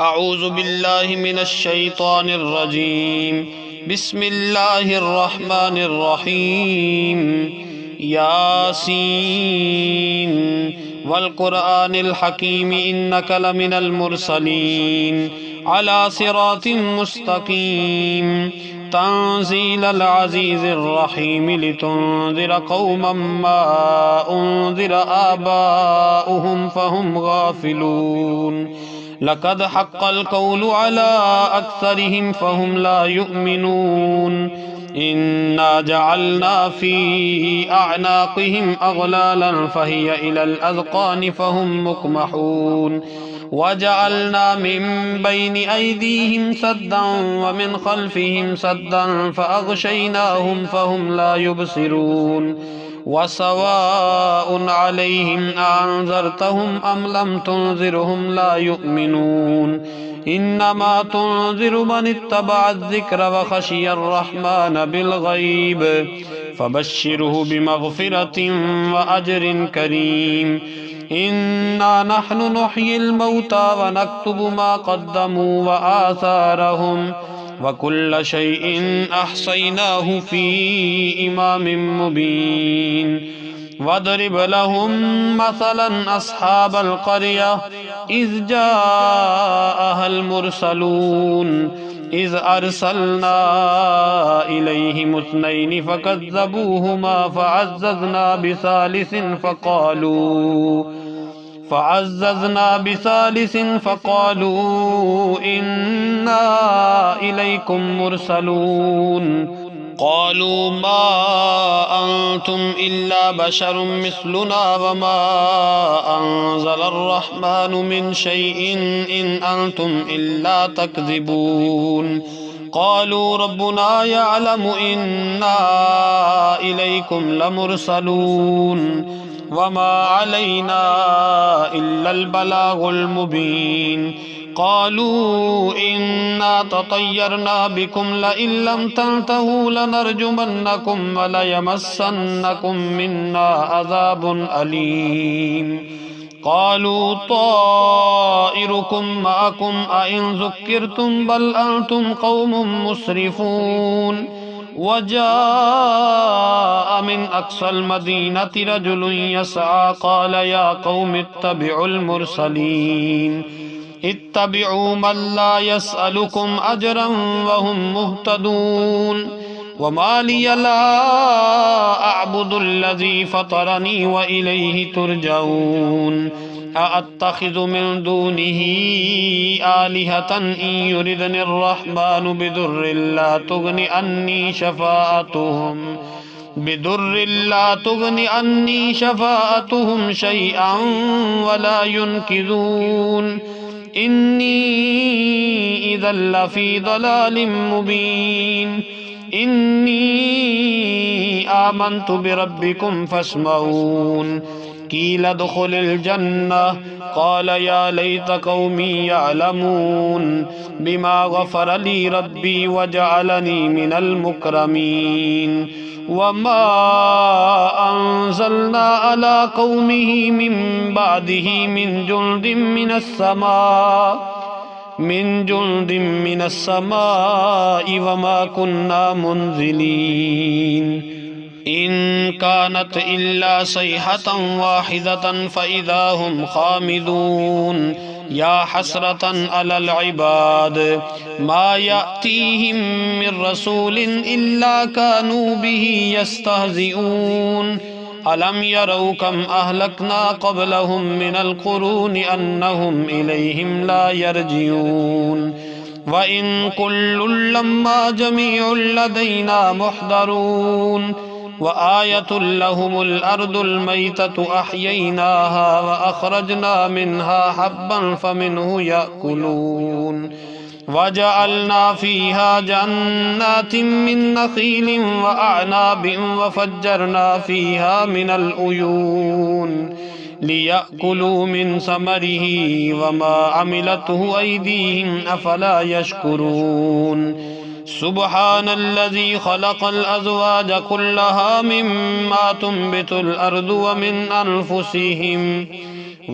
أعوذ بالله من الشيطان الرجيم بسم الله الرحمن الرحيم ياسين والقرآن الحكيم إنك لمن المرسلين على صراط مستقيم تنزيل العزيز الرحيم لتنذر قوما ما أنذر آباؤهم فهم غافلون لقد حق القول على أكثرهم فهم لا يؤمنون إنا جعلنا في أعناقهم أغلالا فهي إلى الأذقان فهم مقمحون وجعلنا من بين أيديهم سدا ومن خلفهم سدا فأغشيناهم فهم لا يبصرون وسواء عليهم أنذرتهم أم لم تنذرهم لا يؤمنون إنما تنذر من اتبع الذكر وخشي الرحمن بالغيب فبشره بمغفرة وأجر كريم إنا نحن نحيي الموتى ونكتب ما قدموا وآثارهم وكل شيء أحصيناه في إمام مبين واضرب لهم مثلا أصحاب القرية إذ جاءها المرسلون إذ أرسلنا إليهم اثنين فكذبوهما فعززنا بثالث فقالوا إنا إليكم مرسلون قالوا ما أنتم إلا بشر مثلنا وما أنزل الرحمن من شيء إن أنتم إلا تكذبون قالوا ربنا يعلم إنا إليكم لمرسلون وما علينا إلا البلاغ المبين قالوا إنا تطيرنا بكم لئن لم تنتهوا لنرجمنكم وليمسنكم منا عذاب أليم قالوا طائركم معكم أئن ذكرتم بل أنتم قوم مسرفون وجاء من أقصى المدينة رجل يسعى قال يا قوم اتبعوا المرسلين اتبعوا من لا يسألكم أجرا وهم مهتدون وما لي لا أعبد الذي فطرني وإليه ترجعون أأتخذ من دونه آلهة إن يردني الرحمن بضر لا تغن عني شفاعتهم شيئا ولا ينقذون إني إذا لفي ضلال مبين إني آمنت بربكم فاسمعون قيل ادخل الجنة قال يا ليت قومي يعلمون بما غفر لي ربي وجعلني من المكرمين وما أنزلنا على قومه من بعده من جند من السماء وما كنا منزلين إن كانت إلا صيحة واحدة فإذا هم خامدون يا حسرة على العباد ما يأتيهم من رسول إلا كانوا به يستهزئون ألم يروا كم أهلكنا قبلهم من القرون أنهم إليهم لا يرجعون وإن كل لما جميع لدينا محضرون وآية لهم الأرض الميتة أحييناها وأخرجنا منها حبا فمنه يأكلون وجعلنا فيها جنات من نخيل وأعناب وفجرنا فيها من العيون ليأكلوا من ثمره وما عملته أيديهم أفلا يشكرون سبحان الذي خلق الأزواج كلها مما تنبت الأرض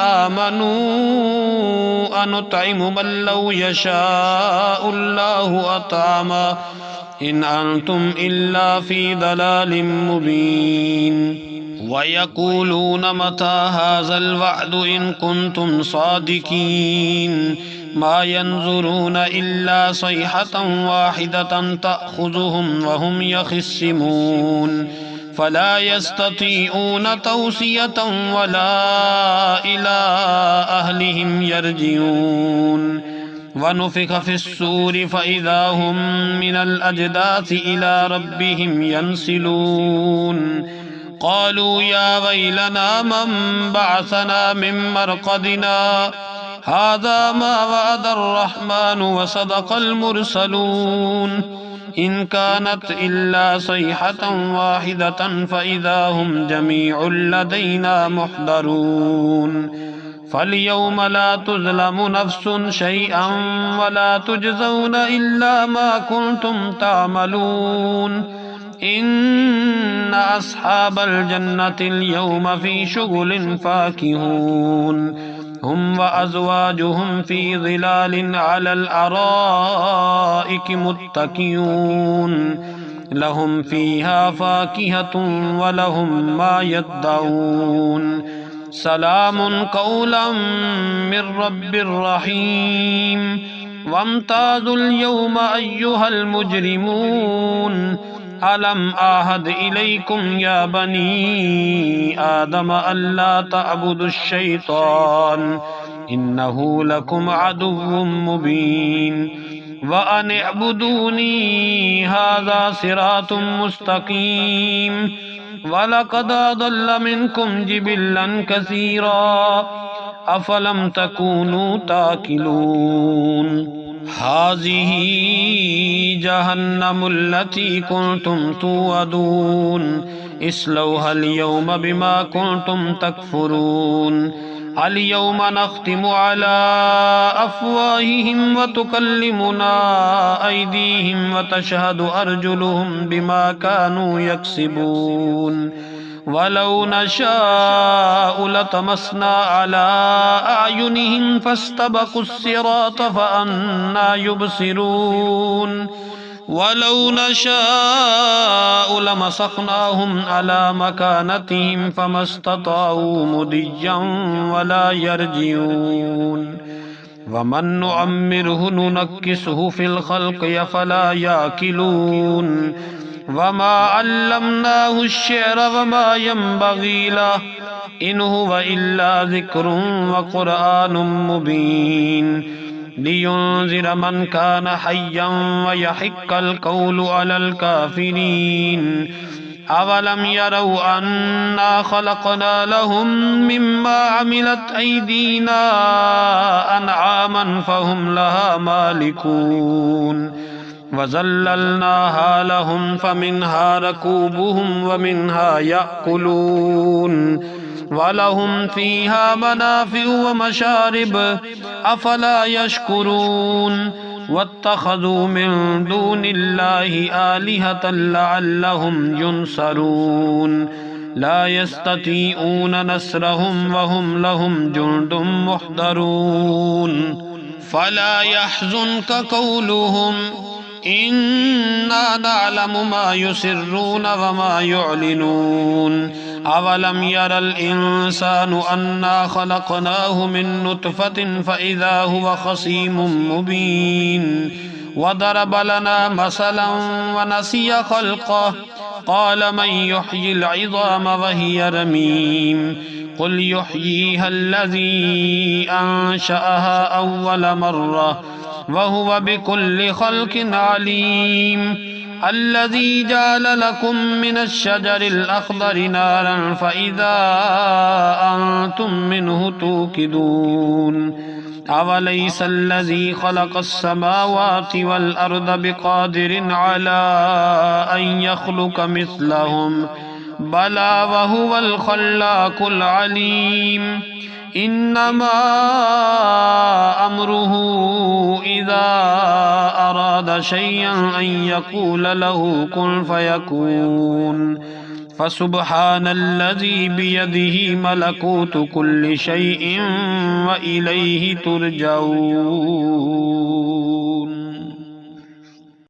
آمنوا أنطعم من لو يشاء الله أطعمه إن أنتم إلا في ضلال مبين ويقولون متى هذا الوعد إن كنتم صادقين ما ينظرون إلا صيحة واحدة تأخذهم وهم يخصمون فلا يستطيعون توصية ولا إلى أهلهم يرجعون ونفخ في الصور فإذا هم من الأجداث إلى ربهم ينسلون قالوا يا ويلنا من بعثنا من مرقدنا هذا ما وعد الرحمن وصدق المرسلون إن كانت إلا صيحة واحدة فإذا هم جميع لدينا محضرون فاليوم لا تظلم نفس شيئا ولا تجزون إلا ما كنتم تعملون إن أصحاب الجنة اليوم في شغل فاكهون هم وأزواجهم في ظلال على الأرائك متكئون لهم فيها فاكهة ولهم ما يدعون سلام قولا من رب رحيم وامتازوا اليوم أيها المجرمون ألم أعهد إليكم يا بني آدم ألا تعبدوا الشيطان إنه لكم عدو مبين وأن اعبدوني هذا صراط مستقيم ولقد أضل منكم جبلا كثيرا أفلم تكونوا تاكلون هذه جهنم التي كنتم توعدون اصلوها اليوم بما كنتم تكفرون اليوم نختم على أفواههم وتكلمنا أيديهم وتشهد أرجلهم بما كانوا يكسبون ولو نشاء لطمسنا على أعينهم فاستبقوا الصراط فأنى يبصرون ولو نشاء لمسخناهم على مكانتهم فما استطاعوا مضيا ولا يرجعون ومن نعمره ننكسه في الخلق أفلا يعقلون وما علمناه الشعر وما ينبغي له إن هو إلا ذكر وقرآن مبين لينذر من كان حيا ويحق القول على الكافرين أولم يروا أنا خلقنا لهم مما عملت أيدينا أنعاما فهم لها مالكون وَذَلَّلْنَاهَا لَهُمْ فَمِنْهَا رَكُوبُهُمْ وَمِنْهَا يَأْكُلُونَ ولهم فيها منافع ومشارب أفلا يشكرون واتخذوا من دون الله آلهة لعلهم ينصرون لا يستطيعون نصرهم وهم لهم جند محضرون فلا يحزنك قولهم إنا نعلم ما يسرون وما يعلنون أولم ير الإنسان أنا خلقناه من نطفة فإذا هو خصيم مبين وضرب لنا مثلا ونسي خلقه قال من يحيي العظام وهي رميم قل يحييها الذي أنشأها أول مرة وهو بكل خلق عليم الذي جعل لكم من الشجر الأخضر نارا فإذا أنتم منه توقدون أوليس الذي خلق السماوات والأرض بقادر على أن يخلق مثلهم بلى وهو الخلاق العليم إنما أمره إذا أراد شيئا أن يقول له كن فيكون فسبحان الذي بيده ملكوت كل شيء وإليه ترجعون